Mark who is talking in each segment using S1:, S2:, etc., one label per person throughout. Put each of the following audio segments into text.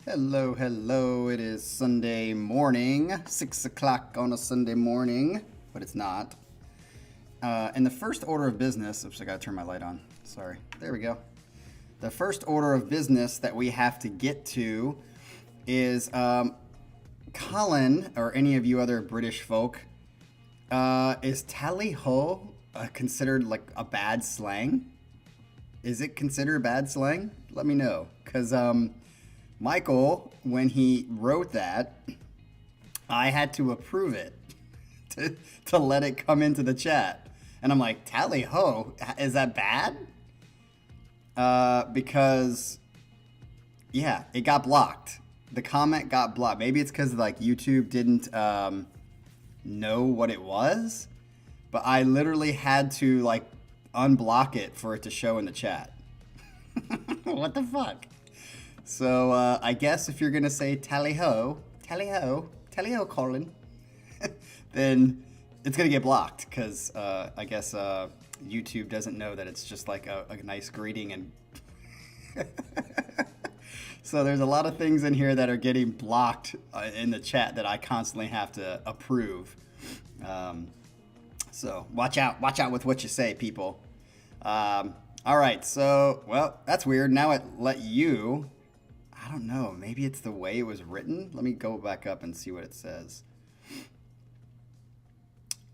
S1: Hello, hello. It is Sunday morning, 6 o'clock on a Sunday morning, but it's not. And the first order of business, oops, I gotta turn my light on. Sorry. There we go. The first order of business that we have to get to is Colin, or any of you other British folk, is tally ho considered like a bad slang? Is it considered bad slang? Let me know. Because Michael, when he wrote that, I had to approve it to let it come into the chat. And I'm like, tally ho, is that bad? Because, yeah, it got blocked. The comment got blocked. Maybe it's because like YouTube didn't know what it was, but I literally had to like unblock it for it to show in the chat. What the fuck? So I guess if you're gonna say tally ho, Colin, then it's gonna get blocked because I guess YouTube doesn't know that it's just like a nice greeting, and so there's a lot of things in here that are getting blocked in the chat that I constantly have to approve. So watch out with what you say, people. All right, so well, that's weird. Now it let you. I don't know. Maybe it's the way it was written. Let me go back up and see what it says.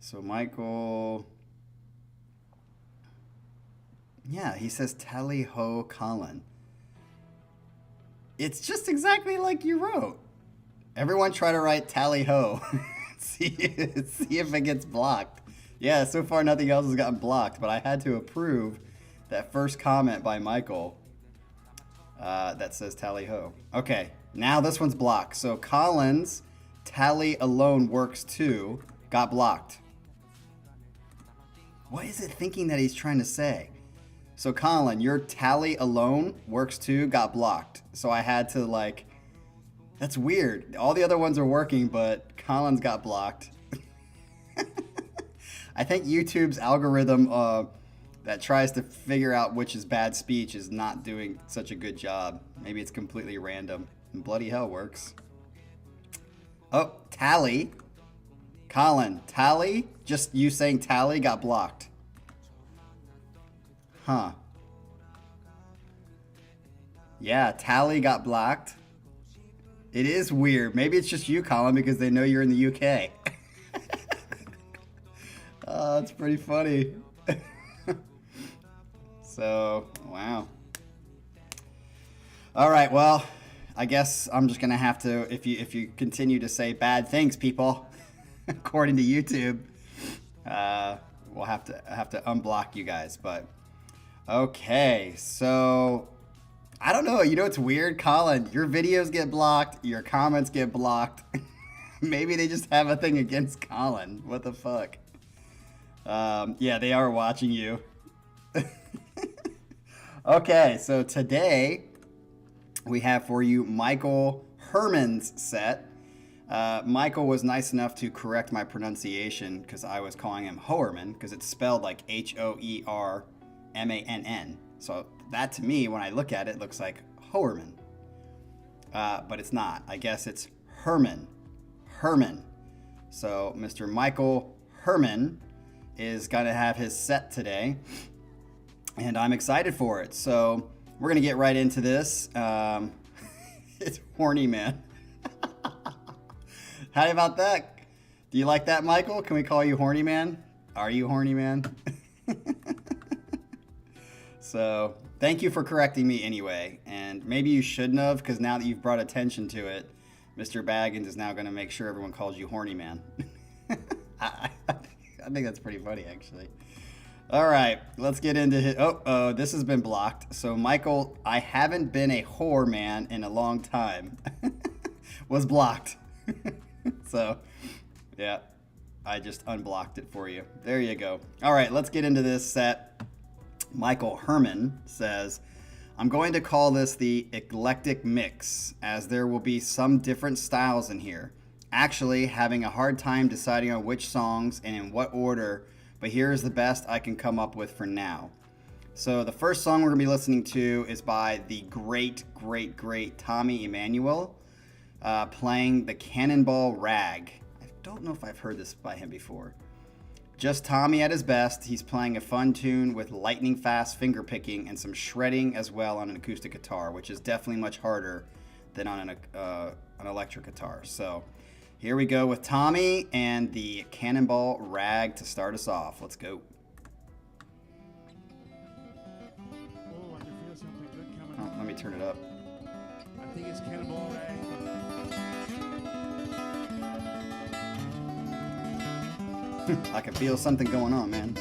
S1: So Michael, yeah, he says tally ho Colin. It's just exactly like you wrote. Everyone try to write tally ho. see if it gets blocked. Yeah, so far nothing else has gotten blocked, but I had to approve that first comment by Michael that says tally ho. Okay, now this one's blocked. So Colin's tally alone works too got blocked. What is it thinking that he's trying to say? So Colin, your tally alone works too got blocked. So I had to like, that's weird. All the other ones are working, but Colin's got blocked. I think YouTube's algorithm that tries to figure out which is bad speech is not doing such a good job. Maybe it's completely random. And bloody hell works. Oh, tally. Colin, tally? Just you saying tally got blocked. Huh. Yeah, tally got blocked. It is weird. Maybe it's just you, Colin, because they know you're in the UK. Oh, that's pretty funny. So, wow. All right, well, I guess I'm just gonna have to, if you continue to say bad things, people, according to YouTube, we'll have to unblock you guys. But okay, so I don't know. You know, it's weird, Colin. Your videos get blocked. Your comments get blocked. Maybe they just have a thing against Colin. What the fuck? Yeah, they are watching you. Okay, so today we have for you Michael Herman's set. Michael was nice enough to correct my pronunciation because I was calling him Hoerman because it's spelled like Hoermann. So that to me, when I look at it, looks like Hoerman. But it's not. I guess it's Herman. So Mr. Michael Herman is going to have his set today, and I'm excited for it. So we're going to get right into this. It's horny, man. How about that? Do you like that, Michael? Can we call you horny, man? Are you horny, man? So thank you for correcting me anyway. And maybe you shouldn't have, because now that you've brought attention to it, Mr. Baggins is now going to make sure everyone calls you horny, man. I think that's pretty funny, actually. All right, let's get into it. Oh, this has been blocked. So, Michael, I haven't been a whore man in a long time. Was blocked. So, yeah, I just unblocked it for you. There you go. All right, let's get into this set. Michael Herman says, I'm going to call this the eclectic mix, as there will be some different styles in here. Actually, having a hard time deciding on which songs and in what order, but here is the best I can come up with for now. So the first song we're going to be listening to is by the great Tommy Emmanuel, playing the Cannonball Rag. I don't know if I've heard this by him before. Just Tommy at his best. He's playing a fun tune with lightning fast finger picking and some shredding as well on an acoustic guitar, which is definitely much harder than on an electric guitar. So here we go with Tommy and the Cannonball Rag to start us off. Let's go. Let me turn it up.
S2: I think it's Cannonball Rag.
S1: I can feel something going on, man.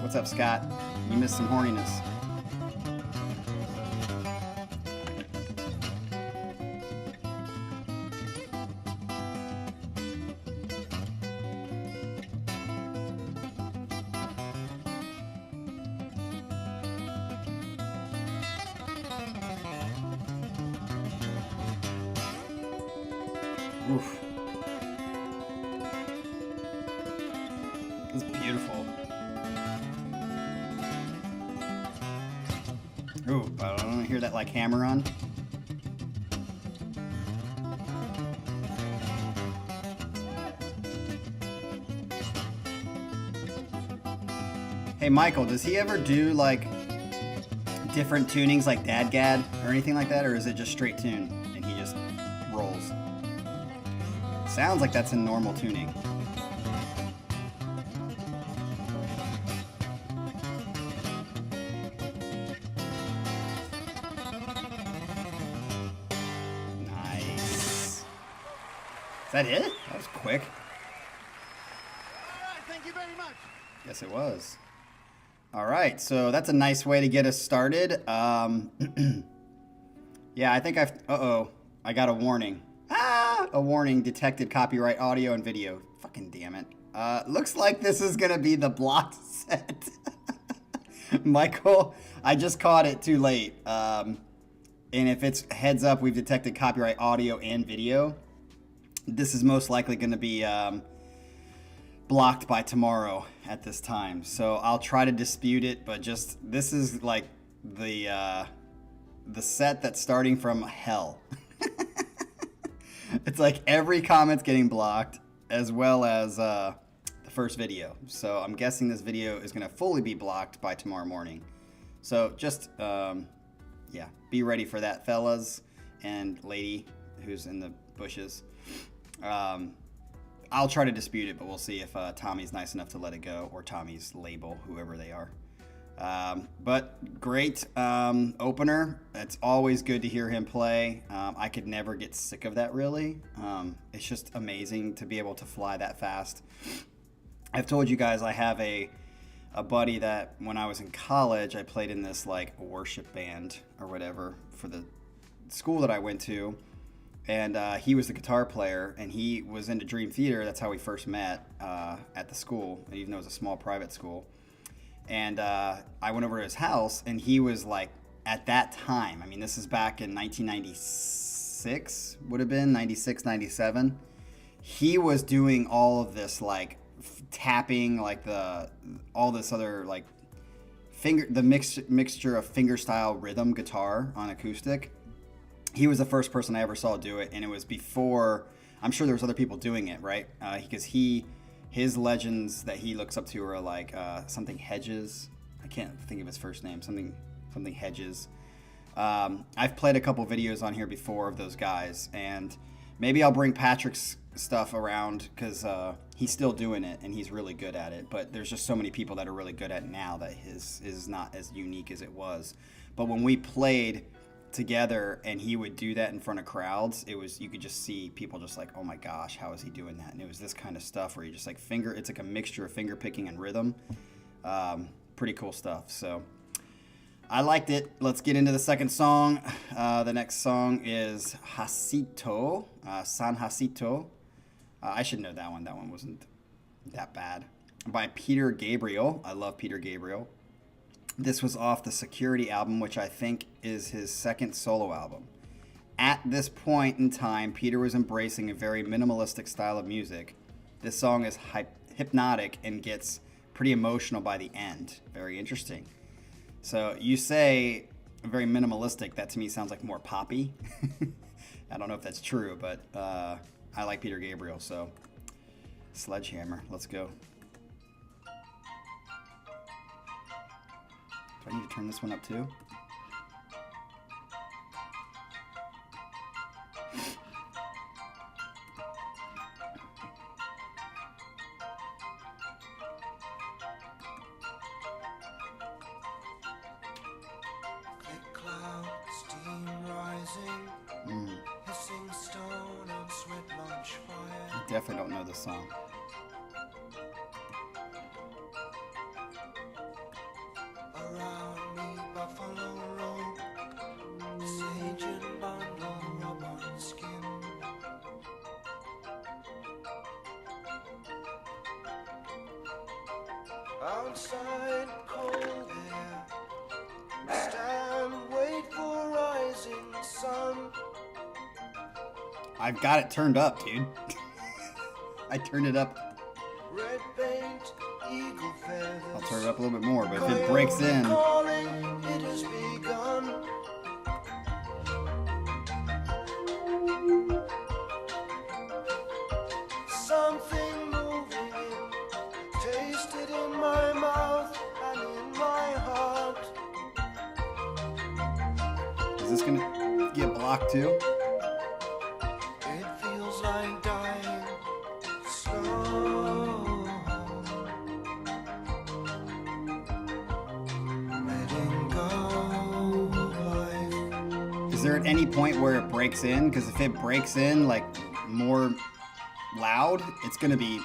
S1: What's up, Scott? You missed some horniness. Oof. It's beautiful. Ooh, I don't hear that like hammer on. Hey Michael, does he ever do like different tunings like Dadgad or anything like that, or is it just straight tune and he just rolls? Sounds like that's in normal tuning. Nice. Is that it? That was quick.
S2: All right, thank you very much.
S1: Yes, it was. All right, so that's a nice way to get us started. Yeah, I think I got a warning. A warning, detected copyright audio and video. Fucking damn it. Looks like this is gonna be the blocked set. Michael, I just caught it too late. And if it's heads up, we've detected copyright audio and video. This is most likely gonna be blocked by tomorrow at this time. So I'll try to dispute it, but just, this is like the set that's starting from hell. It's like every comment's getting blocked, as well as the first video. So I'm guessing this video is going to fully be blocked by tomorrow morning. So just, yeah, be ready for that, fellas and lady who's in the bushes. I'll try to dispute it, but we'll see if Tommy's nice enough to let it go, or Tommy's label, whoever they are. But great opener. It's always good to hear him play. I could never get sick of that, really. It's just amazing to be able to fly that fast. I've told you guys I have a buddy that when I was in college, I played in this like worship band or whatever for the school that I went to. And he was the guitar player, and he was into Dream Theater. That's how we first met at the school, even though it was a small private school. And I went over to his house, and he was like, at that time, I mean, this is back in 1996, would have been, 96, 97. He was doing all of this, like, tapping, like, all this other, like, mixture of fingerstyle rhythm guitar on acoustic. He was the first person I ever saw do it, and it was before, I'm sure there was other people doing it, right? Because his legends that he looks up to are like something Hedges. I can't think of his first name. Something Hedges. I've played a couple videos on here before of those guys, and maybe I'll bring Patrick's stuff around because he's still doing it and he's really good at it. But there's just so many people that are really good at it now that his is not as unique as it was. But when we played together and he would do that in front of crowds, you could just see people just like, oh my gosh, how is he doing that? And it was this kind of stuff where you just like it's like a mixture of finger picking and rhythm. Pretty cool stuff. So I liked it. Let's get into the second song. The next song is Hasito, San Hasito. I should know that one. That one wasn't that bad. By Peter Gabriel. I love Peter Gabriel. This was off the Security album, which I think is his second solo album. At this point in time, Peter was embracing a very minimalistic style of music. This song is hypnotic and gets pretty emotional by the end. Very interesting. So you say very minimalistic. That to me sounds like more poppy. I don't know if that's true, but I like Peter Gabriel, so Sledgehammer. Let's go. Do I need to turn this one up too? Definitely don't know this song.
S3: Around me, buffalo robe, sage and bundle, rub on skin. Outside, cold air, stand, wait for rising sun.
S1: I've got it turned up, dude. I turned it up.
S3: Red paint, eagle feathers.
S1: I'll turn it up a little bit more, but if it breaks in.
S3: Calling, it has begun. Something moving, taste it in my mouth and in my heart.
S1: Is this gonna get blocked too?
S3: It feels like dying slow. Letting go of life.
S1: Is there at any point where it breaks in? Because if it breaks in like more loud, it's gonna be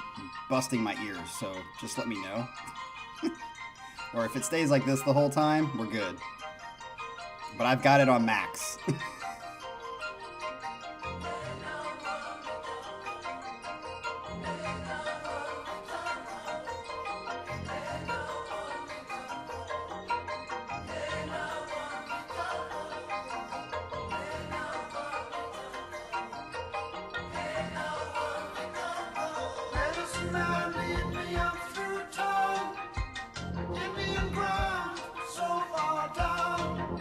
S1: busting my ears. So just let me know. Or if it stays like this the whole time, we're good. But I've got it on max.
S3: Medicine man, lead me up through town. Indian ground, so far down.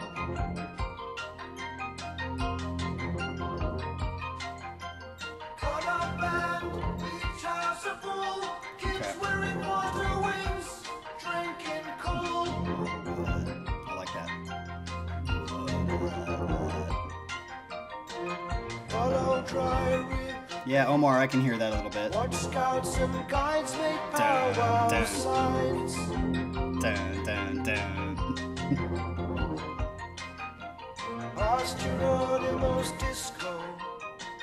S3: Color band, each house a pool. Kids wearing water wings, drinking cool.
S1: I like that.
S3: Follow dry river.
S1: Yeah, Omar, I can hear that a little bit.
S3: Watch scouts and guides make
S1: Dun,
S3: powwow
S1: dun.
S3: signs.
S1: Dun, dun, dun.
S3: Past Geronimo's disco,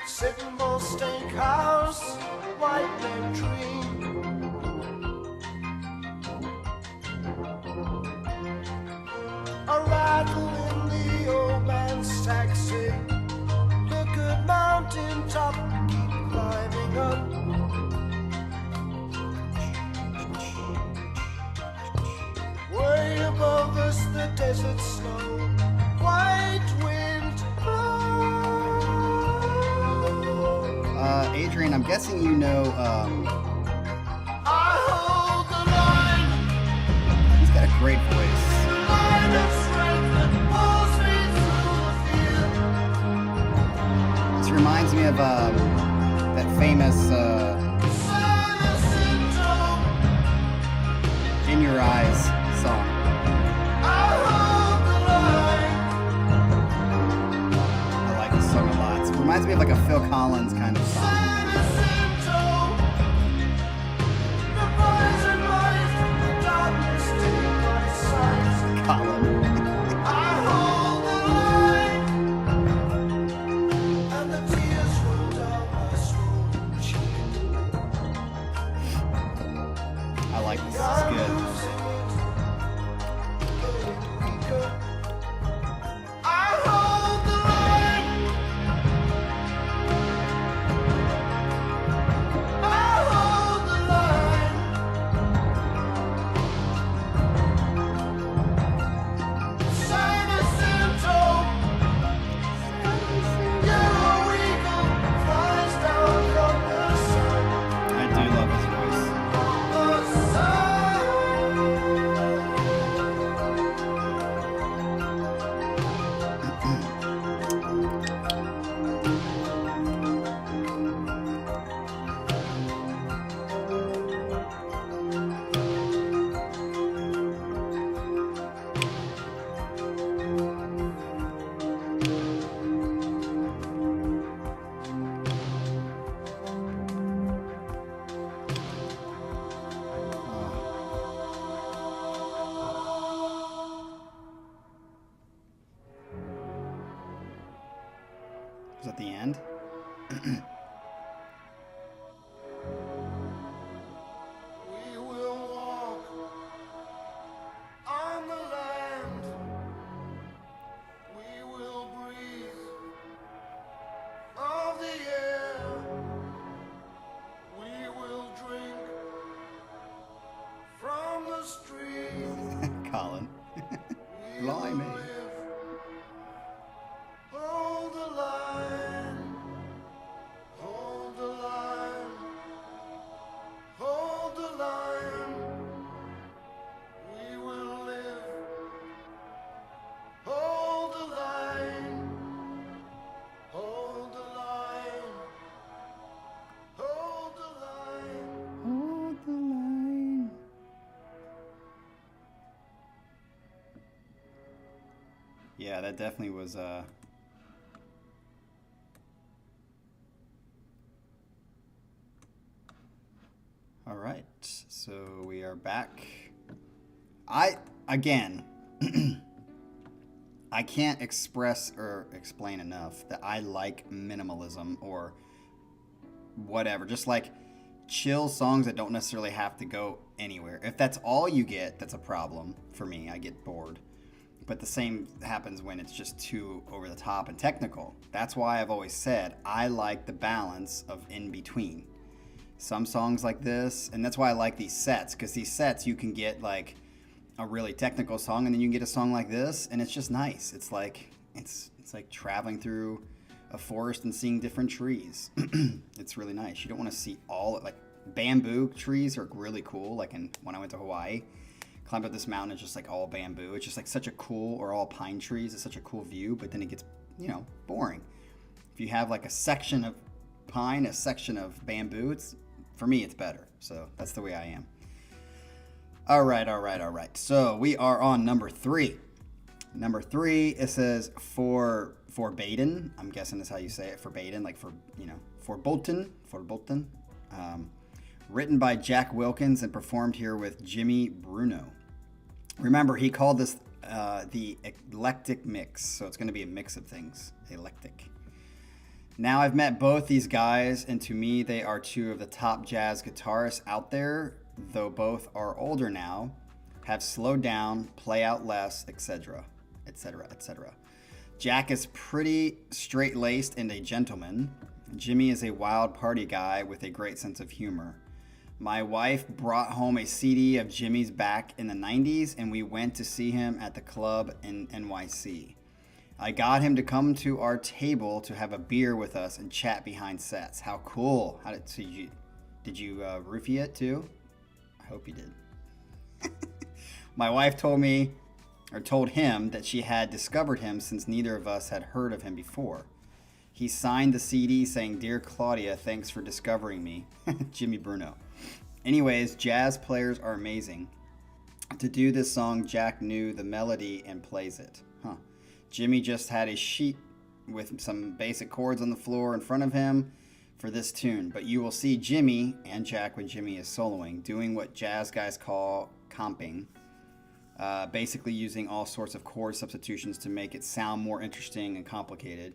S3: Sitting Bull Steakhouse, White Men Dream. A rattle in the old man's taxi. Look at mountain top, keep climbing up. Way above us, the desert snow, white wind blows.
S1: Adrian, I'm guessing you know,
S3: I hold the line,
S1: he's got a great voice.
S3: the line of strength that pulls me through the field.
S1: This reminds me of that famous
S3: Silent symptom,
S1: In Your Eyes song.
S3: I hold the line.
S1: I like this song a lot. It reminds me of like a Phil Collins kind of song.
S3: Silent symptom, the poison light, the darkness take my sight.
S1: Colin.
S3: I hold the line, and the tears roll down my swollen cheek.
S1: I like this. This is
S3: I'm
S1: good.
S3: losing it, getting weaker. I hold the line. I hold the line.
S1: Yeah, that definitely was all right, so we are back. Again, I can't express or explain enough that I like minimalism or whatever. Just like chill songs that don't necessarily have to go anywhere. If that's all you get, that's a problem for me. I get bored. But the same happens when it's just too over the top and technical. That's why I've always said I like the balance of in between. Some songs like this, and that's why I like these sets, because these sets you can get like a really technical song and then you can get a song like this and it's just nice. It's like traveling through a forest and seeing different trees. It's really nice. You don't want to see all like bamboo trees are really cool. Like when I went to Hawaii, climbed up this mountain, it's just like all bamboo. It's just like such a cool, or all pine trees. It's such a cool view, but then it gets, boring. If you have like a section of pine, a section of bamboo, for me, it's better. So that's the way I am. All right. So we are on number 3. Number 3, it says for Baden. I'm guessing that's how you say it, for Baden, like for Bolton. Written by Jack Wilkins and performed here with Jimmy Bruno. Remember, he called this the eclectic mix, so it's going to be a mix of things. Eclectic. Now, I've met both these guys, and to me, they are 2 of the top jazz guitarists out there, though both are older now, have slowed down, play out less, etc., etc., etc. Jack is pretty straight-laced and a gentleman. Jimmy is a wild party guy with a great sense of humor. My wife brought home a CD of Jimmy's back in the 90s, and we went to see him at the club in NYC. I got him to come to our table to have a beer with us and chat behind sets. How cool. Did you roofie it too? I hope you did. My wife told him that she had discovered him since neither of us had heard of him before. He signed the CD saying, "Dear Claudia, thanks for discovering me." Jimmy Bruno. Anyways, jazz players are amazing. To do this song, Jack knew the melody and plays it. Jimmy just had a sheet with some basic chords on the floor in front of him for this tune, but you will see Jimmy and Jack, when Jimmy is soloing, doing what jazz guys call comping, basically using all sorts of chord substitutions to make it sound more interesting and complicated.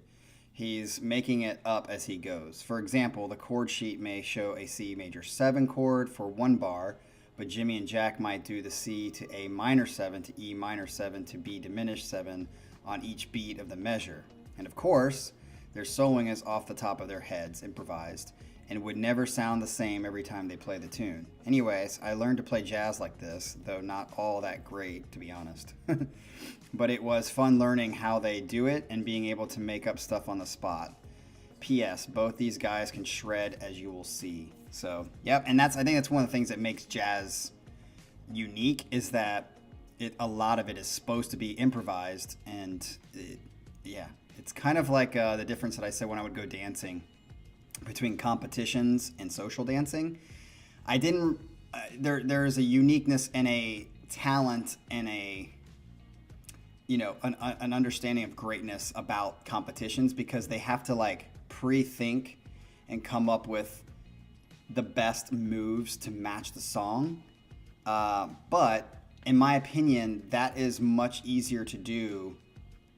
S1: He's making it up as he goes. For example, the chord sheet may show a C major 7 chord for 1 bar, but Jimmy and Jack might do the C to A minor 7 to E minor 7 to B diminished 7 on each beat of the measure. And of course, their soloing is off the top of their heads, improvised, and would never sound the same every time they play the tune. Anyways, I learned to play jazz like this, though not all that great, to be honest. But it was fun learning how they do it and being able to make up stuff on the spot. P.S. Both these guys can shred, as you will see. So, yep, and I think that's one of the things that makes jazz unique, is that a lot of it is supposed to be improvised, and it's kind of like the difference that I said when I would go dancing between competitions and social dancing. I didn't. There is a uniqueness and a talent and an understanding of greatness about competitions, because they have to like pre-think and come up with the best moves to match the song. But in my opinion, that is much easier to do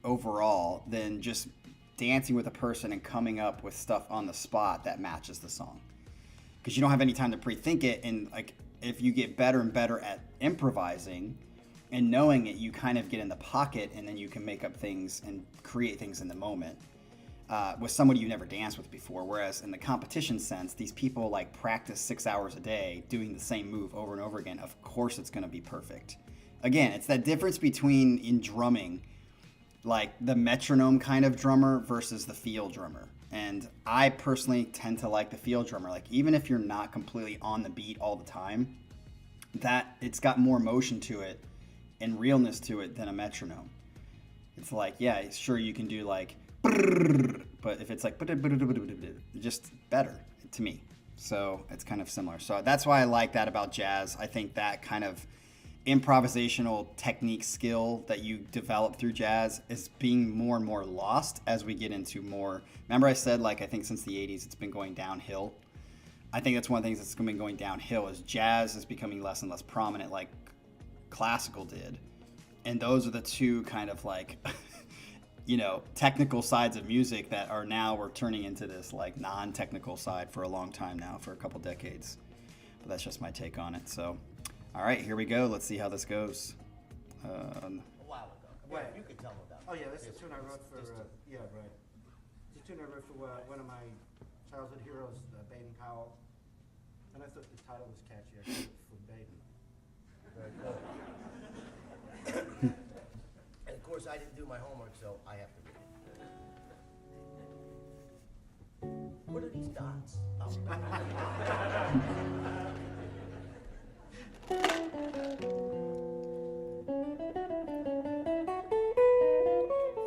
S1: overall than just dancing with a person and coming up with stuff on the spot that matches the song. Because you don't have any time to pre-think it, and like if you get better and better at improvising and knowing it, you kind of get in the pocket, and then you can make up things and create things in the moment with somebody you never danced with before. Whereas in the competition sense, these people like practice 6 hours a day doing the same move over and over again. Of course it's going to be perfect. Again, it's that difference between in drumming, like the metronome kind of drummer versus the feel drummer. And I personally tend to like the feel drummer. Like even if you're not completely on the beat all the time, that it's got more motion to it and realness to it than a metronome. It's like, yeah, sure, you can do like, but if it's like, just better to me. So it's kind of similar. So that's why I like that about jazz. I think that kind of improvisational technique skill that you develop through jazz is being more and more lost as we get into more. Remember I said, like, I think since the 80s it's been going downhill. I think that's one of the things that's been going downhill is jazz is becoming less and less prominent like classical did. And those are the two kind of like, you know, technical sides of music that are now we're turning into this like non-technical side for a long time now, for a couple decades. But that's just my take on it. So, all right, here we go. Let's see how this goes.
S4: A while ago. Well, you could tell them about.
S2: Oh yeah, that's the tune I wrote for. Yeah, right. It's a tune I wrote for one of my childhood heroes, Baden Powell, and I thought the title was catchy. I wrote it for Baden.
S4: Very cool. And of course, I didn't do my homework, so I have to read it. What are these dots?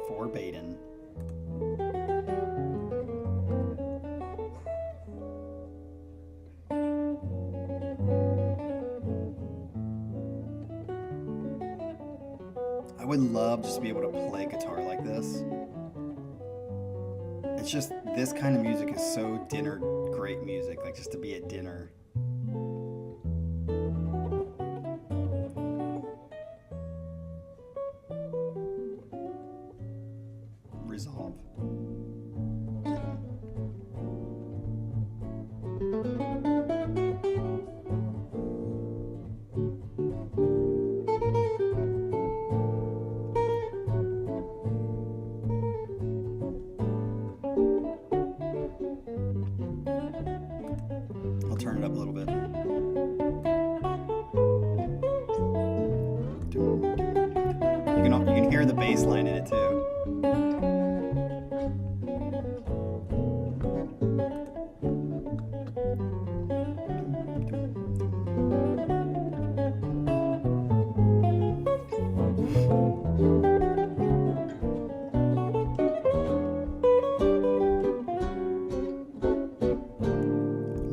S1: For Baden. I would love just to be able to play guitar like this. It's just, this kind of music is so dinner great music, like just to be at dinner. Resolve. I'll turn it up a little bit. You can hear the bass line in it too.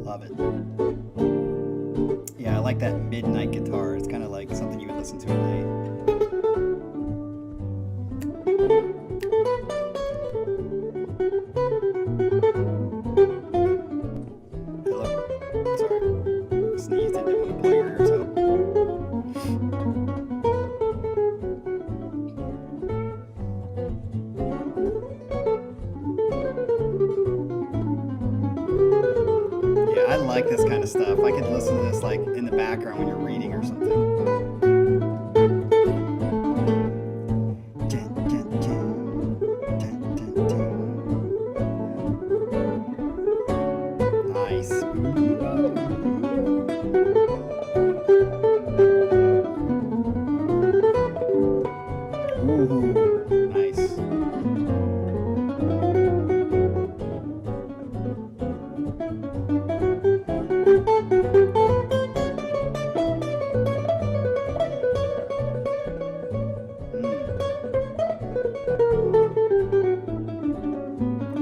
S1: Love it. Yeah, I like that midnight guitar. It's kind of like something you would listen to at night. Hello. Sorry. Sneezed and didn't want to blow your ears out. Yeah, I like this kind of stuff. I could listen to this like in the background when you're reading or something. Dun, dun, dun. Dun, dun, dun. Nice. Ooh, nice.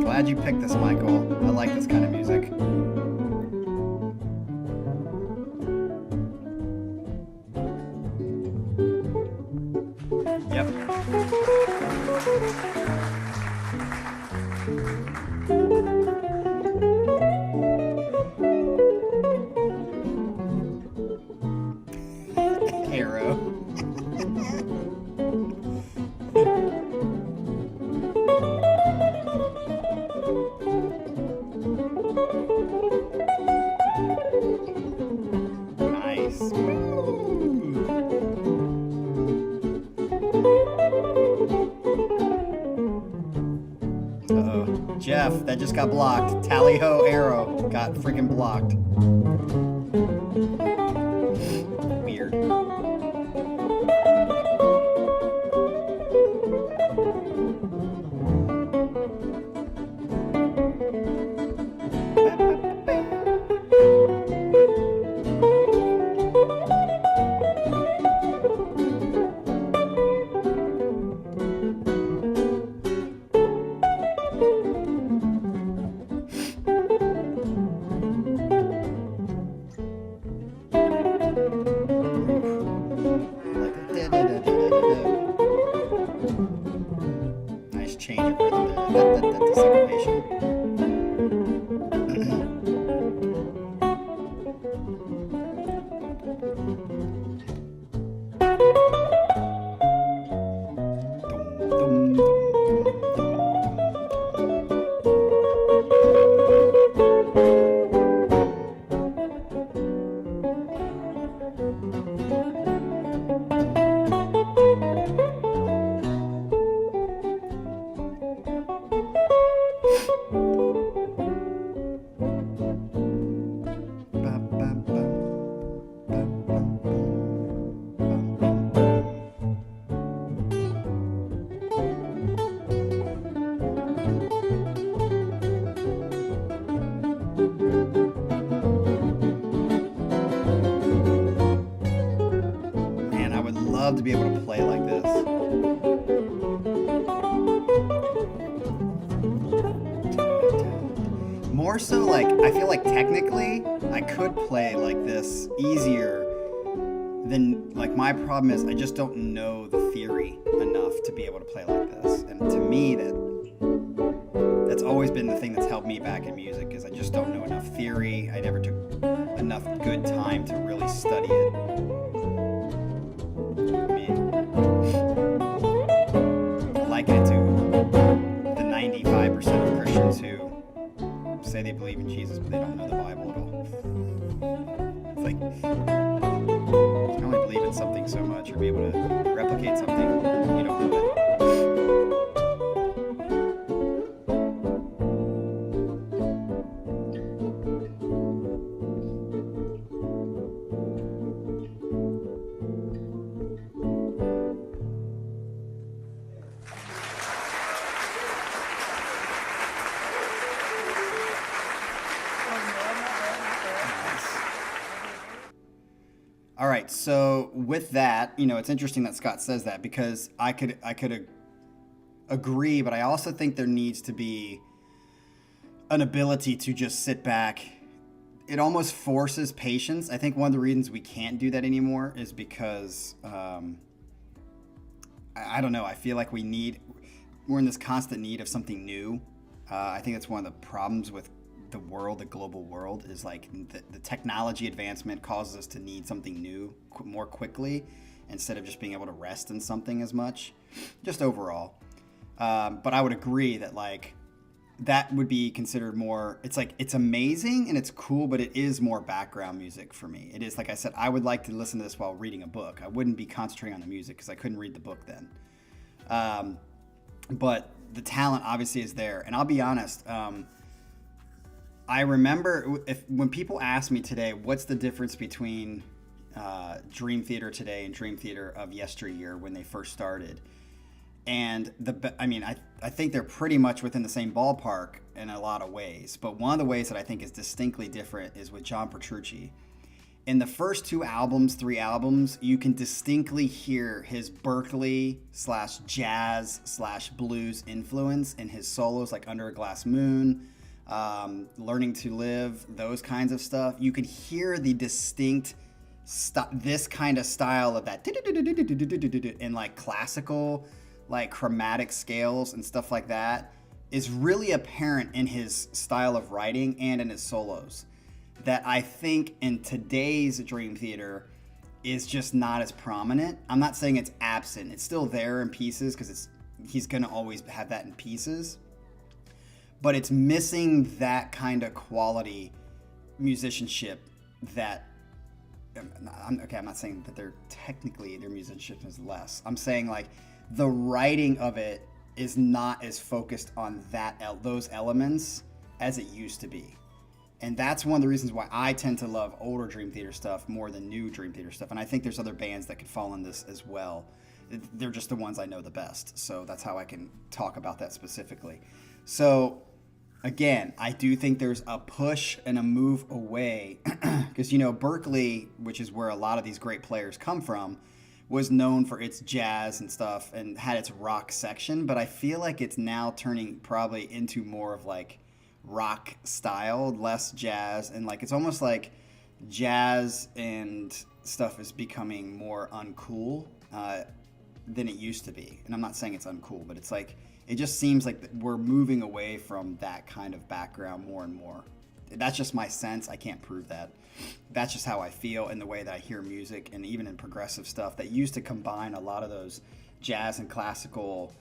S1: Glad you picked this, Michael. I like this kind of music. Yep. Arrow. Nice. Uh-oh. Jeff, that just got blocked. Tally-ho arrow got freaking blocked. Weird. To be able to play like this. More so, like, I feel like technically I could play like this easier than, like, my problem is I just don't know the theory enough to be able to play like this. And to me, that's always been the thing that's held me back in music, is I just don't know enough theory. I never took enough good time to really study it. Liken it to the 95% of Christians who say they believe in Jesus, but they don't know the Bible at all. It's like, you can only believe in something so much or be able to replicate something you don't know it. All right, so with that, it's interesting that Scott says that, because I could agree, but I also think there needs to be an ability to just sit back. It almost forces patience. I think one of the reasons we can't do that anymore is because, I don't know, I feel like we're in this constant need of something new. I think that's one of the problems with the global world, is like the technology advancement causes us to need something new more quickly instead of just being able to rest in something as much, just overall. But I would agree that, like, that would be considered more, it's like, it's amazing and it's cool, but it is more background music for me. It is, like I said, I would like to listen to this while reading a book. I wouldn't be concentrating on the music because I couldn't read the book then. But the talent obviously is there. And I'll be honest, I remember when people ask me today, what's the difference between Dream Theater today and Dream Theater of yesteryear when they first started? And I think they're pretty much within the same ballpark in a lot of ways. But one of the ways that I think is distinctly different is with John Petrucci. In the first 3 albums, you can distinctly hear his Berkeley/jazz/blues influence in his solos, like Under a Glass Moon, Learning to Live, those kinds of stuff. You can hear the distinct this kind of style of that in like classical, like chromatic scales and stuff like that is really apparent in his style of writing and in his solos, that I think in today's Dream Theater is just not as prominent. I'm not saying it's absent. It's still there in pieces because he's going to always have that in pieces. But it's missing that kind of quality musicianship that, I'm not saying that their musicianship is less. I'm saying like the writing of it is not as focused on those elements as it used to be. And that's one of the reasons why I tend to love older Dream Theater stuff more than new Dream Theater stuff. And I think there's other bands that could fall in this as well. They're just the ones I know the best. So that's how I can talk about that specifically. So again, I do think there's a push and a move away because, Berkeley, which is where a lot of these great players come from, was known for its jazz and stuff and had its rock section. But I feel like it's now turning probably into more of like rock style, less jazz. And like, it's almost like jazz and stuff is becoming more uncool than it used to be. And I'm not saying it's uncool, but it's like, it just seems like we're moving away from that kind of background more and more. That's just my sense. I can't prove that. that's just how I feel in the way that I hear music, and even in progressive stuff that used to combine a lot of those jazz and classical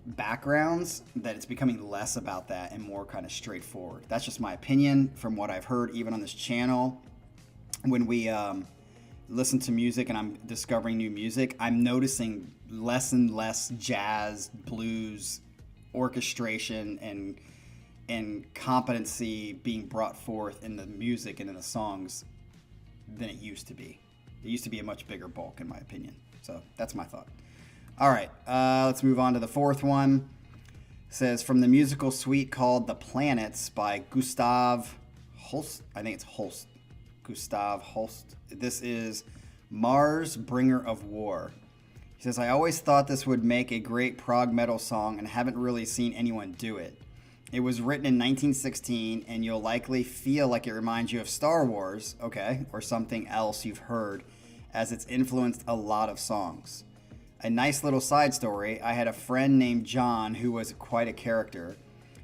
S1: backgrounds, that it's becoming less about that and more kind of straightforward. That's just my opinion from what I've heard even on this channel. When we listen to music and I'm discovering new music, I'm noticing less and less jazz, blues, orchestration, and competency being brought forth in the music and in the songs than it used to be. It used to be a much bigger bulk, in my opinion. So that's my thought. All right, let's move on to the fourth one. It says, from the musical suite called The Planets by Gustav Holst. I think it's Holst. Gustav Holst. This is Mars, Bringer of War. He says, I always thought this would make a great prog metal song and haven't really seen anyone do it. It was written in 1916, and you'll likely feel like it reminds you of Star Wars, okay, or something else you've heard, as it's influenced a lot of songs. A nice little side story, I had a friend named John who was quite a character.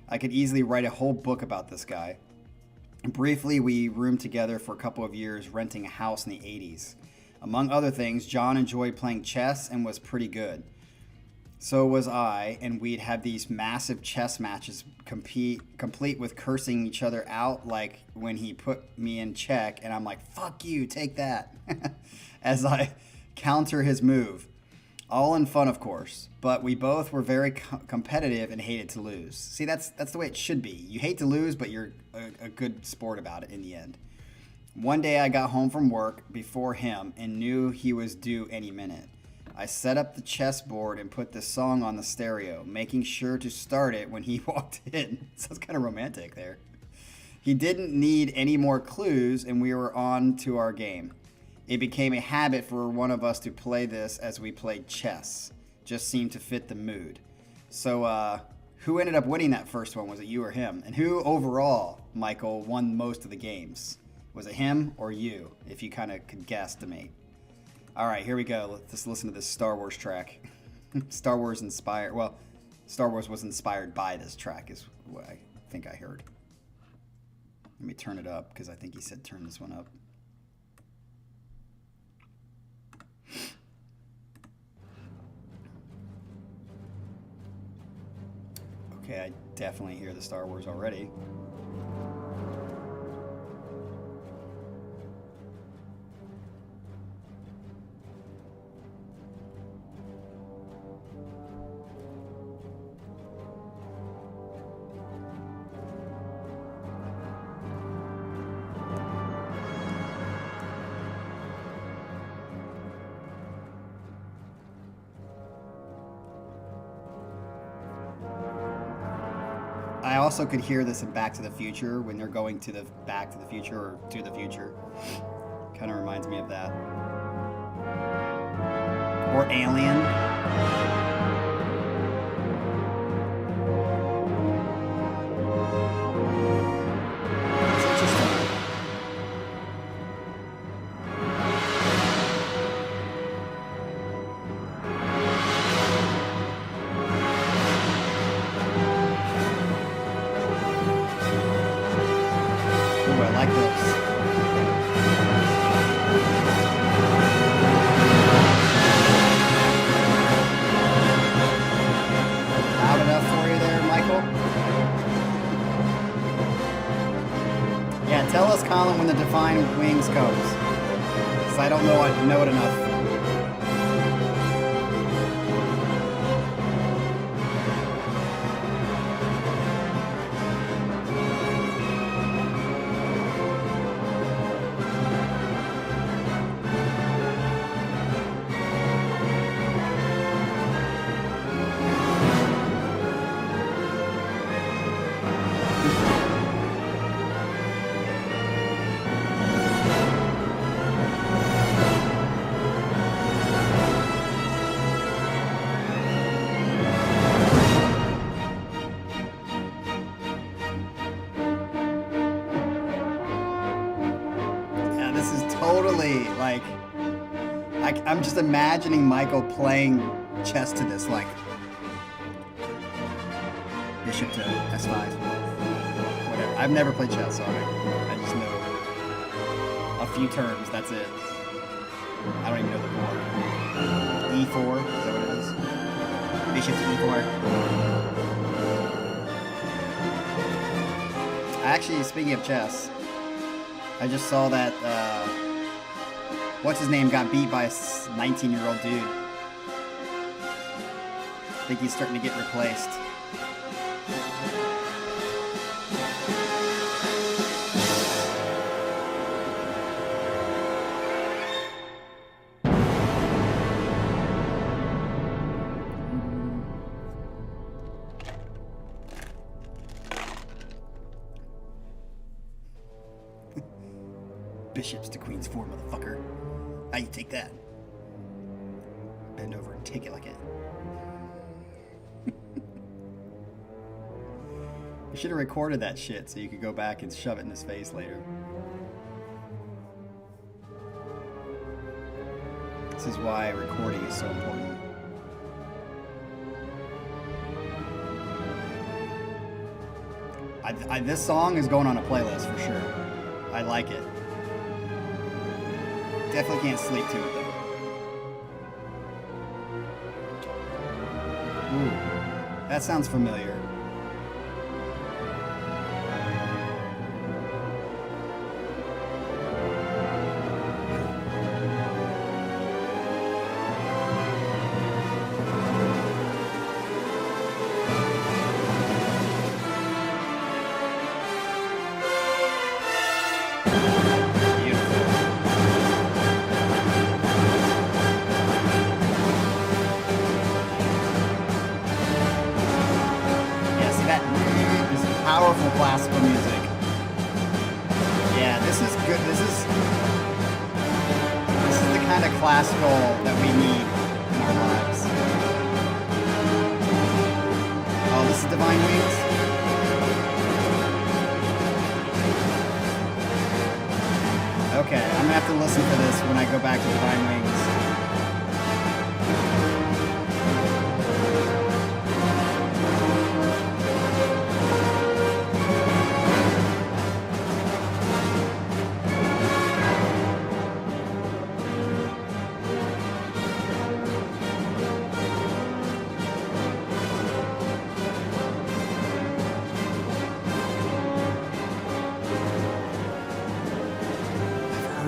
S1: I could easily write a whole book about this guy. Briefly, we roomed together for a couple of years, renting a house in the 80s. Among other things, John enjoyed playing chess and was pretty good. So was I, and we'd have these massive chess matches complete with cursing each other out, like when he put me in check, and I'm like, fuck you, take that, as I counter his move. All in fun, of course, but we both were very competitive and hated to lose. See, that's the way it should be. You hate to lose, but you're a good sport about it in the end. One day I got home from work before him and knew he was due any minute. I set up the chessboard and put the song on the stereo, making sure to start it when he walked in. Sounds kind of romantic there. He didn't need any more clues, and we were on to our game. It became a habit for one of us to play this as we played chess. Just seemed to fit the mood. So, who ended up winning that first one? Was it you or him? And who overall, Michael, won most of the games? Was it him or you, if you kind of could guesstimate? All right, here we go. Let's just listen to this Star Wars track. Star Wars was inspired by this track, is what I think I heard. Let me turn it up, because I think he said turn this one up. Okay, I definitely hear the Star Wars already. I also could hear this in Back to the Future when they're going to the Back to the Future or to the future. Kind of reminds me of that. Or Alien. Tell us, Colin, when the Divine Wings comes. Because I don't know it enough. I'm just imagining Michael playing chess to this, like bishop to s5, whatever. I've never played chess, so I just know few terms, that's it. I don't even know the board. E4, is that what it is? Bishop to E4. Actually, speaking of chess, I just saw that, what's his name got beat by a 19-year-old dude. I think he's starting to get replaced. Bishops to queens 4, motherfucker. How you take that? Bend over and take it like it. You should have recorded that shit so you could go back and shove it in his face later. This is why recording is so important. This song is going on a playlist for sure. I like it. Definitely can't sleep to it though. Ooh, that sounds familiar. Powerful classical music. Yeah, this is good. This is the kind of classical that we need in our lives. Oh, this is Divine Wings. Okay, I'm gonna have to listen for this when I go back to Divine Wings.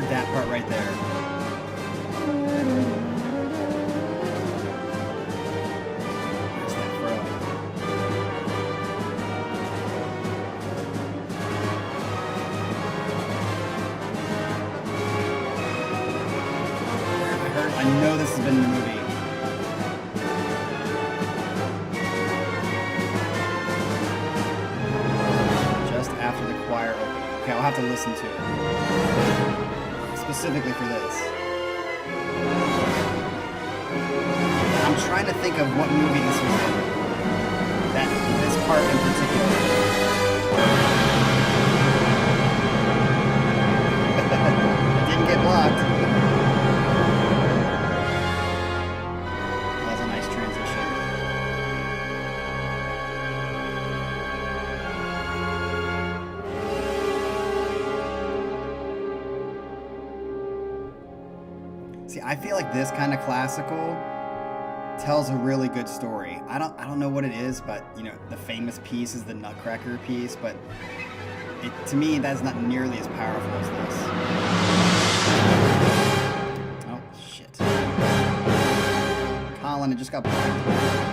S1: That part right there. Where's that from? I know this has been in the movie. Just after the choir opening. Okay, I'll have to listen to it. Specifically for this. I'm trying to think of what movie this was in. This part in particular. It didn't get blocked. That was a nice transition. See, I feel like this kind of classical tells a really good story. I don't know what it is, but you know, the famous piece is the Nutcracker piece, but to me that's not nearly as powerful as this. Oh shit. Colin, it just got blocked.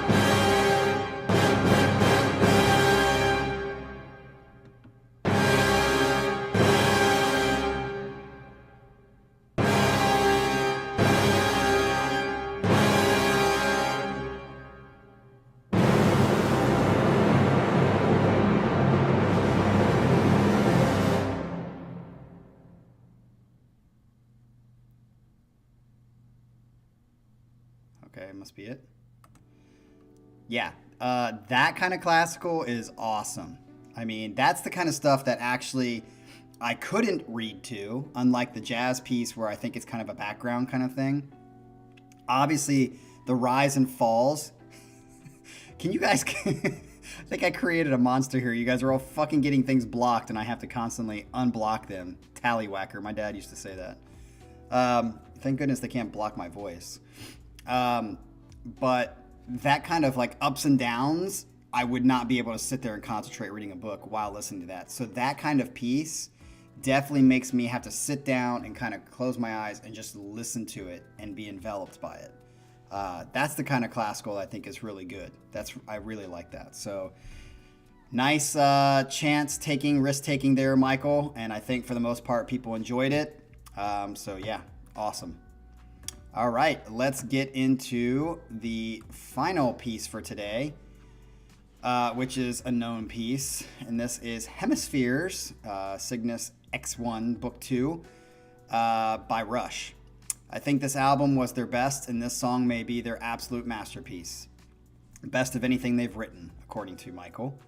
S1: Okay, must be it. Yeah, that kind of classical is awesome. I mean, that's the kind of stuff that actually I couldn't read to, unlike the jazz piece where I think it's kind of a background kind of thing. Obviously, the rise and falls. Can you guys I think I created a monster here. You guys are all fucking getting things blocked, and I have to constantly unblock them. Tallywhacker. My dad used to say that. Thank goodness they can't block my voice. But that kind of like ups and downs, I would not be able to sit there and concentrate reading a book while listening to that. So that kind of piece definitely makes me have to sit down and kind of close my eyes and just listen to it and be enveloped by it. That's the kind of classical I think is really good. I really like that. So nice risk taking there, Michael. And I think for the most part, people enjoyed it. So yeah, awesome. All right, let's get into the final piece for today, which is a known piece. And this is Hemispheres, Cygnus X1, Book 2, by Rush. I think this album was their best, and this song may be their absolute masterpiece. Best of anything they've written, according to Michael.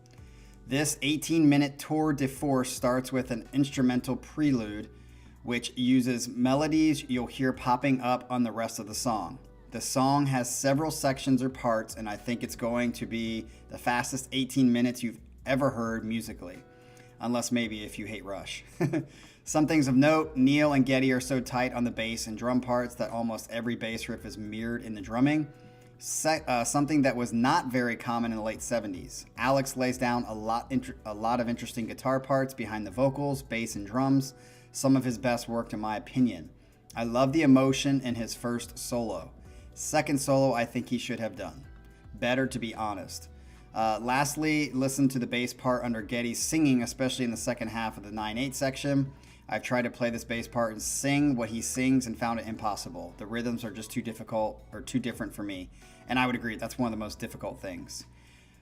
S1: This 18-minute tour de force starts with an instrumental prelude, which uses melodies you'll hear popping up on the rest of the song. The song has several sections or parts, and I think it's going to be the fastest 18 minutes you've ever heard musically. Unless maybe if you hate Rush. Some things of note, Neil and Geddy are so tight on the bass and drum parts that almost every bass riff is mirrored in the drumming. Something that was not very common in the late 70s. Alex lays down a lot of interesting guitar parts behind the vocals, bass, and drums. Some of his best work in my opinion. I love the emotion in his first solo. Second solo I think he should have done better, to be honest. Lastly, listen to the bass part under Geddy's singing, especially in the second half of the 9/8 section. I've tried to play this bass part and sing what he sings and found it impossible. The rhythms are just too difficult or too different for me. And I would agree, that's one of the most difficult things.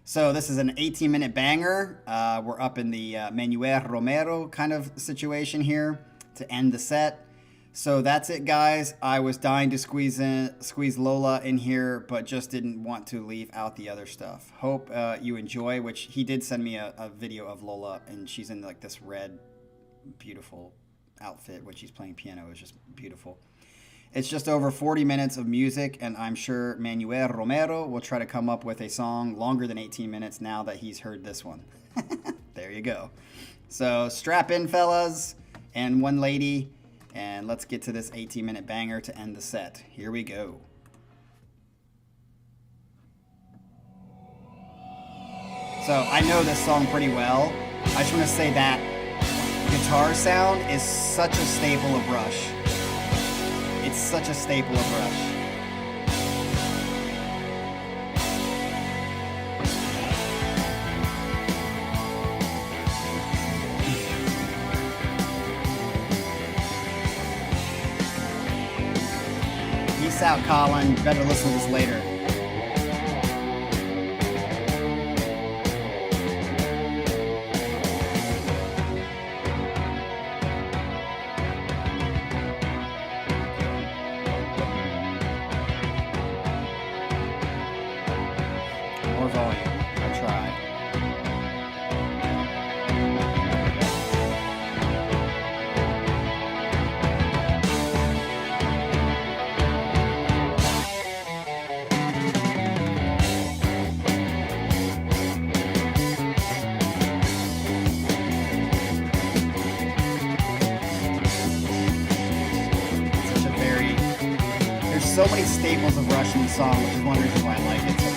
S1: So this is an 18-minute banger. We're up in the Manuel Romero kind of situation here to end the set. So that's it, guys. I was dying to squeeze Lola in here, but just didn't want to leave out the other stuff. Hope you enjoy, which he did send me a video of Lola, and she's in like this red, beautiful outfit when she's playing piano. It's just beautiful. It's just over 40 minutes of music, and I'm sure Manuel Romero will try to come up with a song longer than 18 minutes now that he's heard this one. There you go. So strap in, fellas, and one lady, and let's get to this 18-minute banger to end the set. Here we go. So I know this song pretty well. I just want to say that guitar sound is such a staple of Rush. It's such a staple of Rush. Peace out, Colin. You better listen to this later. More volume. I'll try. There's so many staples of Rush in the song, which is one reason why I like it so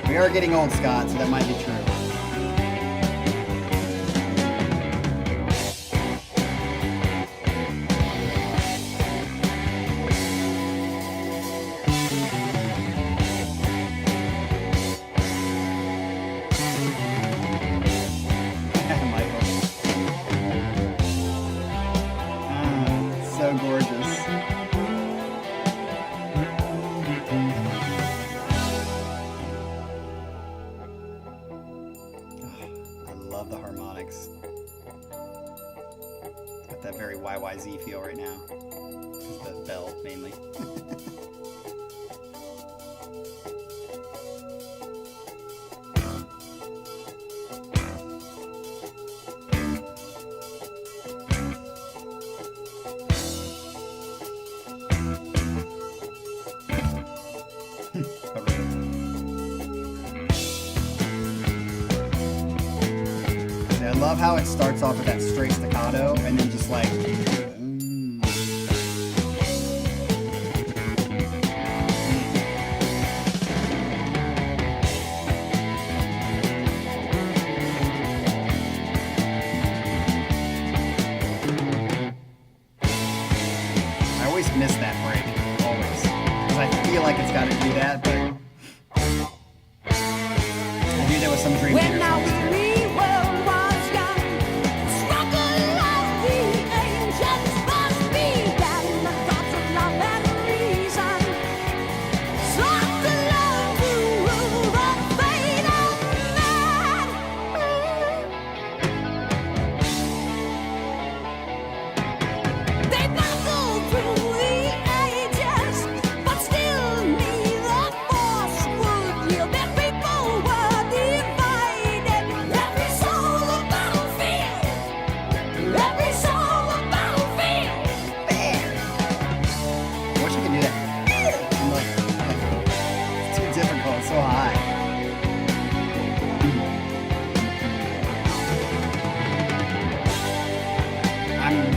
S1: much. We are getting old, Scott, so that might be true. Love the harmonics. Got that very YYZ feel right now. Just the bell, mainly. love how it starts off with that straight staccato and then just like. I always miss that break, always. Because I feel like it's got to do that, but I do that with some Dream Theater songs too.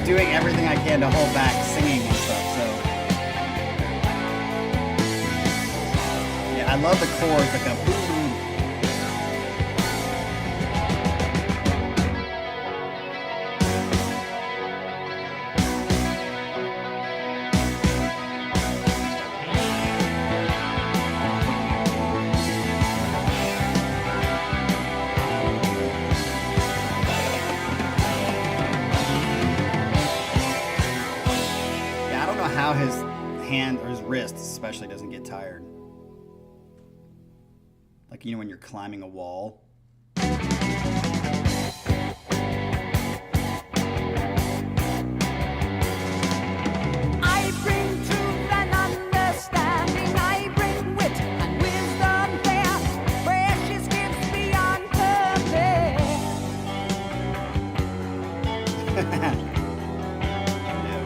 S1: Doing everything I can to hold back singing and stuff, so yeah, I love the chords that go how his hand or his wrist especially doesn't get tired. Like, you know, when you're climbing a wall.
S5: I bring truth and understanding, I bring wit and wisdom there, precious gifts beyond compare.
S1: No,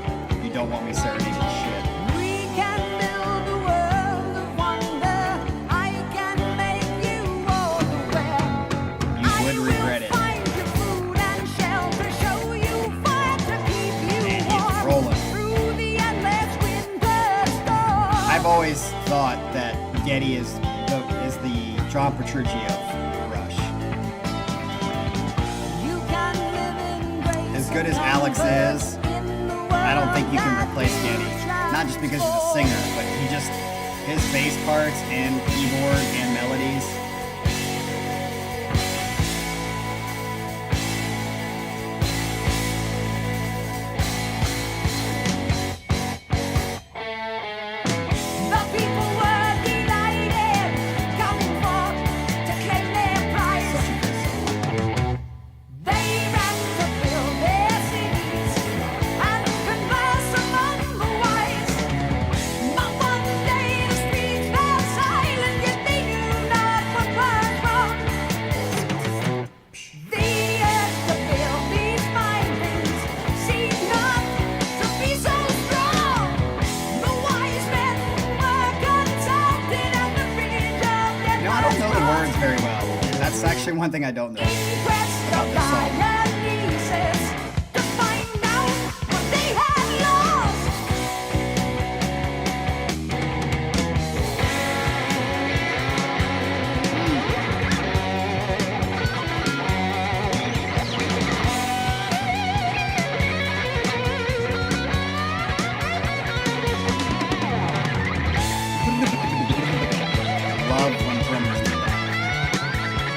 S1: you don't want me serenading shit.
S5: We can build a world of wonder, I can make you all aware.
S1: You would regret it.
S5: I will find you food and shelter, show you fire to keep you
S1: Man,
S5: warm
S1: he's rolling.
S5: through the endless winter storm.
S1: I've always thought that Geddy is the John Petrucci of Rush.
S5: You can live in grace
S1: As good as
S5: and
S1: Alex
S5: birth
S1: is,
S5: in the
S1: I don't think you can
S5: world
S1: replace
S5: that
S1: Geddy.
S5: you
S1: Not just because he's a singer, but he just, his bass parts and keyboard and melodies.
S5: The people were delighted, coming forth to claim their prize. They ran to fill their cities and converse among the wise. But one day the streets fell silent, yet they knew not what was wrong. The earth to fill these fine things seemed not to be so strong. The wise men were consulted and the bridge of death
S1: You know, I don't know the
S5: was
S1: words very well. That's actually one thing I don't know
S5: Impressed
S1: about this song.
S5: by nieces to find out what they had lost.
S1: Love when drummers do that.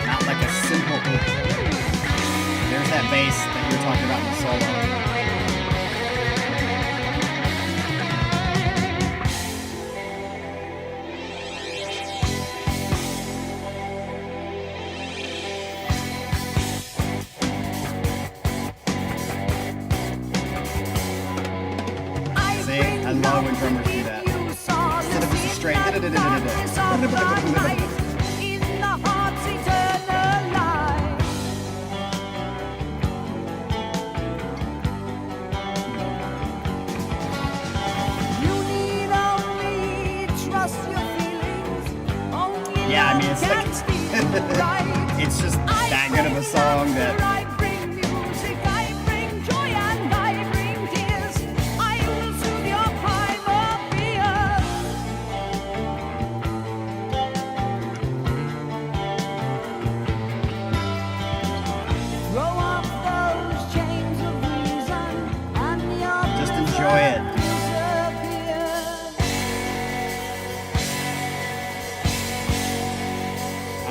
S1: Not like a simple. There's that bass that you were talking about in the solo. See, I love when drummers do that. Instead of just a straight da-da-da-da-da-da-da.
S5: In the heart's eternal light. You need only trust your feelings. Only
S1: Yeah, I mean,
S5: love
S1: it's like
S5: can steal right.
S1: it's just that good of a song that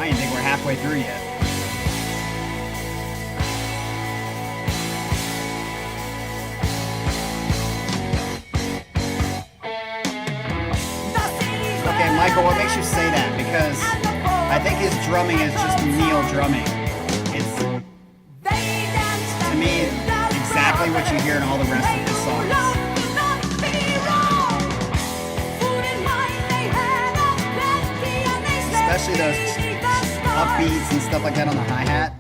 S1: I didn't think we're halfway through yet. Okay, Michael, what makes you say that? Because I think his drumming is just Neil drumming. It's, to me, exactly what you hear in all the rest of his songs. Especially those upbeats and stuff like that on the hi-hat.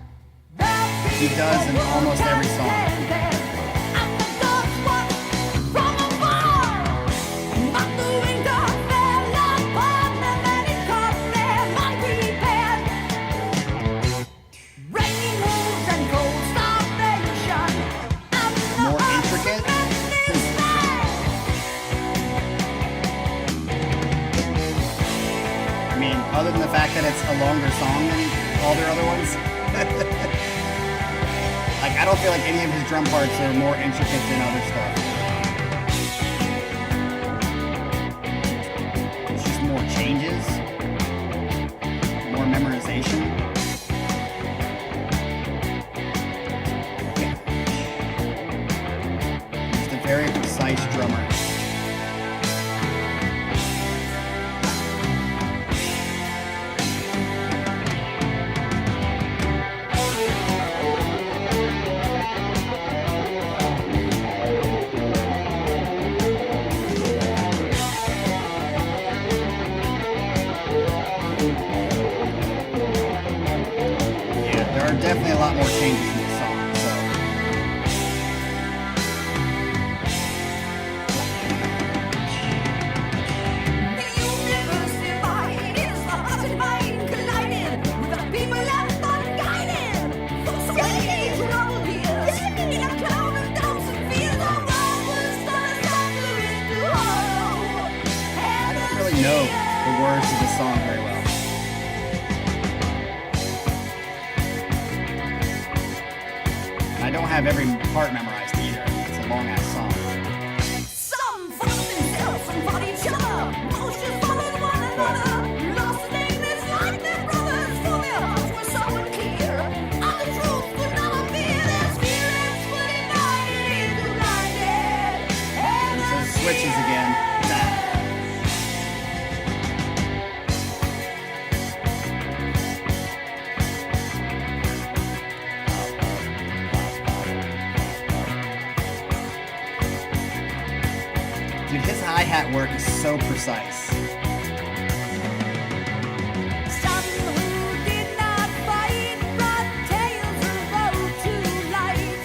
S1: He does in almost every song. More intricate. I mean, other than the fact that it's a longer song than all their other ones. Like, I don't feel like any of his drum parts are more intricate than other stuff. It's just more changes, more memorization. Yeah. Just a very precise drummer. Definitely a lot more changes in this song, so.
S5: The universe divided is the heart and mind colliding with the people left unguided. For so many troubled years, in a cloud of doubts and fears, the world was turned into hollow.
S1: I don't really know the words of the song very well. I don't have every part memorized either. It's a long ass song.
S5: Some fought themselves, some fought each other. Most just followed one another. Lost in ignorance like their brothers, for their hearts were so unclear. And the truth could not appear. Their spirits were divided into blinded. And
S1: So it switches again. Nah. Dude, his hi-hat work is so precise.
S5: some who did not fight brought tales of woe to light.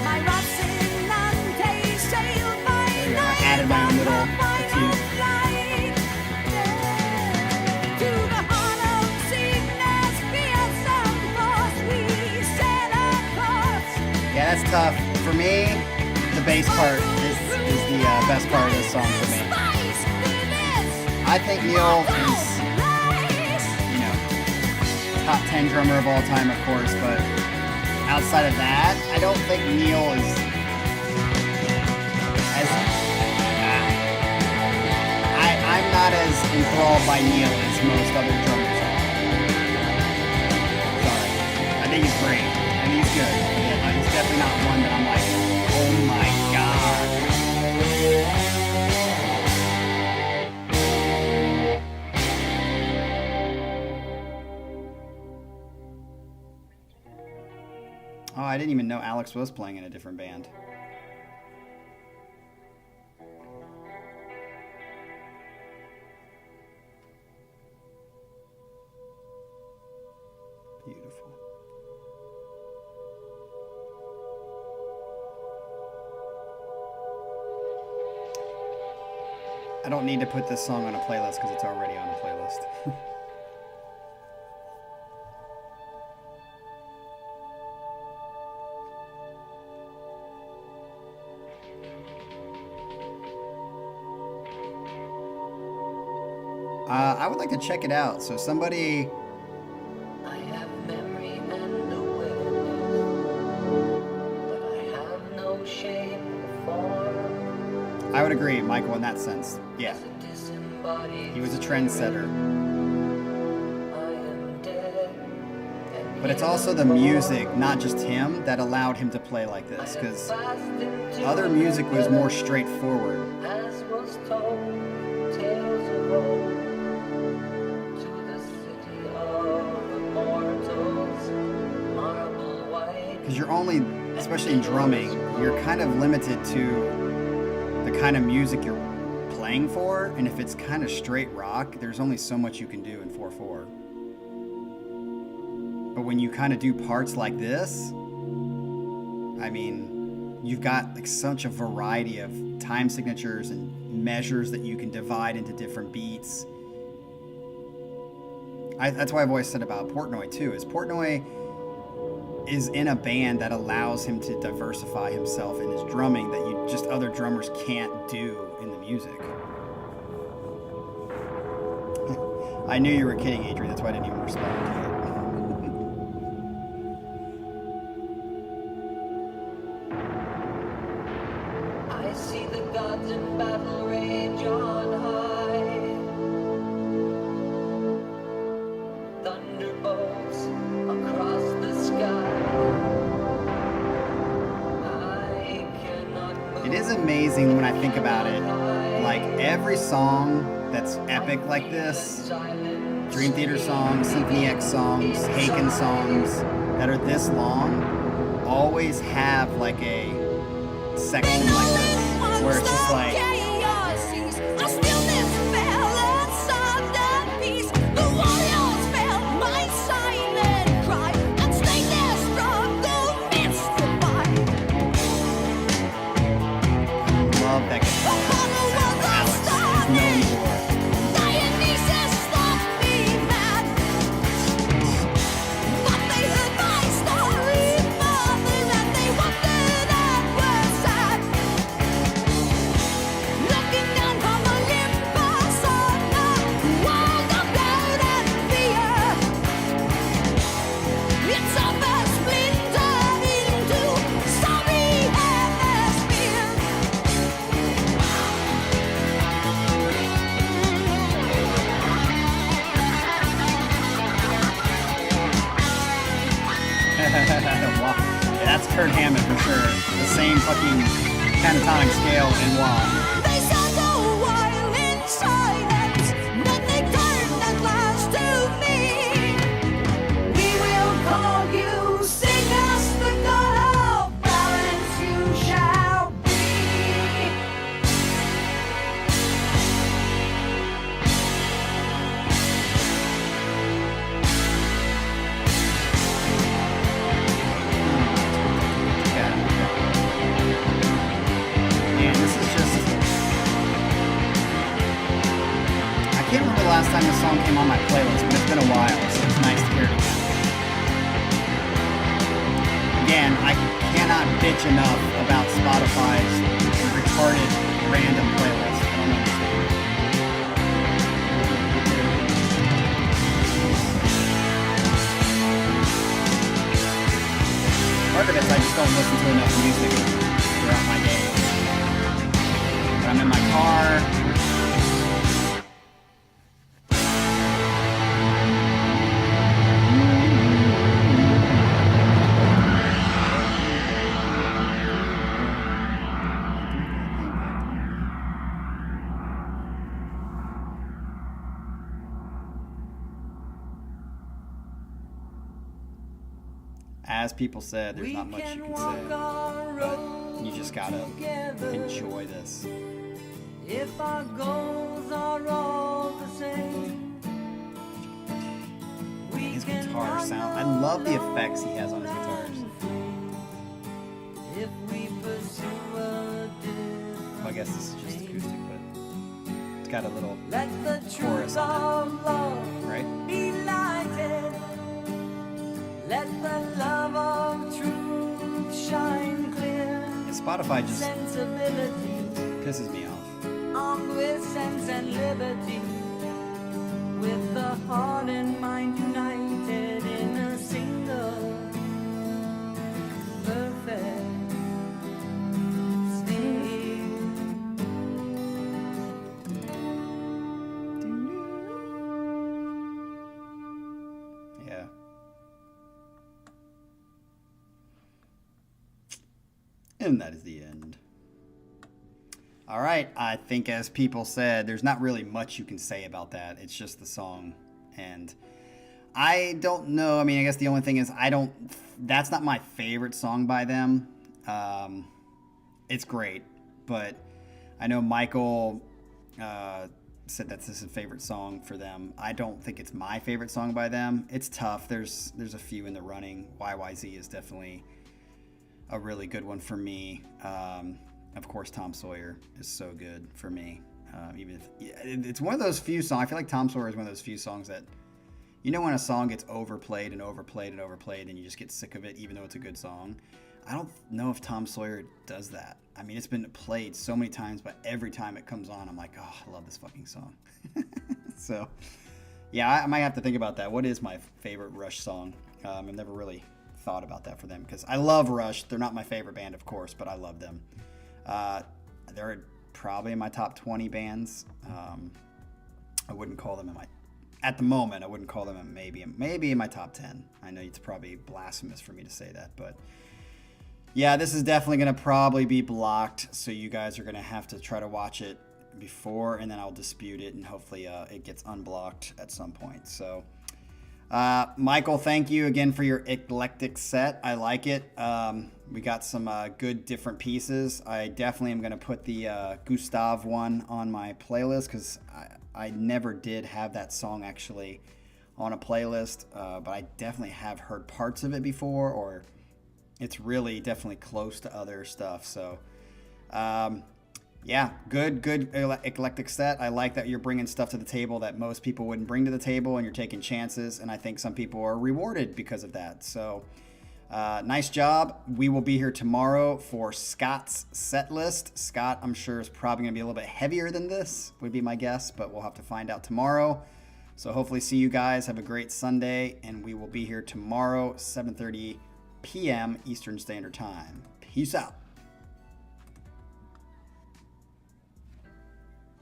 S5: My Rocinante sailed by
S1: There you go. I
S5: night
S1: added my own little
S5: on the final
S1: tune.
S5: flight. To the heart of sickness, fearsome force, we set our course.
S1: Yeah, that's tough. For me, the bass part is the best part of this song for me. I think Neil is, you know, top 10 drummer of all time, of course, but outside of that, I don't think Neil is as... I'm not as enthralled by Neil as most other drummers are. Sorry. I think he's great. I think he's good. But he's definitely not one that I'm like, oh my god. Oh, I didn't even know Alex was playing in a different band. Beautiful. I don't need to put this song on a playlist because it's already on a playlist. I would like to check it out. So somebody...
S6: I have memory and awareness, but I have no shape or form.
S1: I would agree, Michael, in that sense. Yeah.
S6: As a disembodied
S1: He was a trendsetter. But it's also the music, not just him, that allowed him to play like this, because other music was more straightforward.
S6: As was told, tales of old, to the city of immortals, marble white.
S1: Because you're only, especially in drumming, you're kind of limited to the kind of music you're playing for, and if it's kind of straight rock, there's only so much you can do in 4/4. But when you kind of do parts like this, I mean, you've got like such a variety of time signatures and measures that you can divide into different beats. That's why I've always said about Portnoy too, is Portnoy is in a band that allows him to diversify himself in his drumming that you just other drummers can't do in the music. I knew you were kidding, Adrian, that's why I didn't even respond to it.
S6: I see the gods in battle rage on high. Thunderbolts across the sky. I cannot move.
S1: It is amazing when I think about it. Like every song that's epic like this, Dream Theater songs, Symphony X songs, Haken songs that are this long, always have like a section like this where it's just like, love that guitar sound that Alex is known for. Wow. Yeah, that's Kurt Hammond for sure. The same fucking pentatonic scale and wah.
S5: They sat a while in silence, then they turned at last to me. We will call you, sing us the god of balance you shall be.
S1: And this is just, I can't remember the last time this song came on my playlist, but it's been a while, so it's nice to hear it again. Again, I cannot bitch enough about Spotify's retarded random playlist. I don't understand. Part of it is I just don't listen to enough music throughout my day. When I'm in my car. As people said, there's not much you can say, but you just gotta enjoy this.
S5: If our goals are all the same,
S1: His guitar sound, I love the effects he has on his guitars.
S5: if we pursue a
S1: Well, I guess this is just acoustic, but it's got a little
S5: let the
S1: chorus
S5: truth
S1: on
S5: of love
S1: it, right?
S5: be lighted. Let the love of truth shine clear.
S1: And Spotify just
S5: Sensibility
S1: pisses me off.
S5: armed with sense and liberty, with the heart and mind united in a single perfect state.
S1: Yeah. And that is the end. All right. I think, as people said, there's not really much you can say about that. It's just the song. And I don't know. I mean, I guess the only thing is that's not my favorite song by them. It's great. But I know Michael said that's his favorite song for them. I don't think it's my favorite song by them. It's tough. There's a few in the running. YYZ is definitely a really good one for me. Of course, Tom Sawyer is so good for me. Even if it's one of those few songs. I feel like Tom Sawyer is one of those few songs that, you know, when a song gets overplayed and overplayed and overplayed and you just get sick of it, even though it's a good song. I don't know if Tom Sawyer does that. I mean, it's been played so many times, but every time it comes on, I'm like, oh, I love this fucking song. So, yeah, I might have to think about that. What is my favorite Rush song? I've never really thought about that for them, because I love Rush. They're not my favorite band, of course, but I love them. They're probably in my top 20 bands. I wouldn't call them at the moment, I wouldn't call them maybe in my top 10. I know it's probably blasphemous for me to say that, but yeah, this is definitely going to probably be blocked, so you guys are going to have to try to watch it before, and then I'll dispute it, and hopefully it gets unblocked at some point. So, Michael, thank you again for your eclectic set. I like it. We got some good different pieces. I definitely am going to put the Gustav one on my playlist, because I never did have that song actually on a playlist, but I definitely have heard parts of it before, or it's really definitely close to other stuff. So, yeah, good eclectic set. I like that you're bringing stuff to the table that most people wouldn't bring to the table, and you're taking chances, and I think some people are rewarded because of that. So, nice job. We will be here tomorrow for Scott's set list. Scott, I'm sure, is probably going to be a little bit heavier than this, would be my guess, but we'll have to find out tomorrow. So hopefully see you guys. Have a great Sunday, and we will be here tomorrow, 7:30 p.m. Eastern Standard Time. Peace out.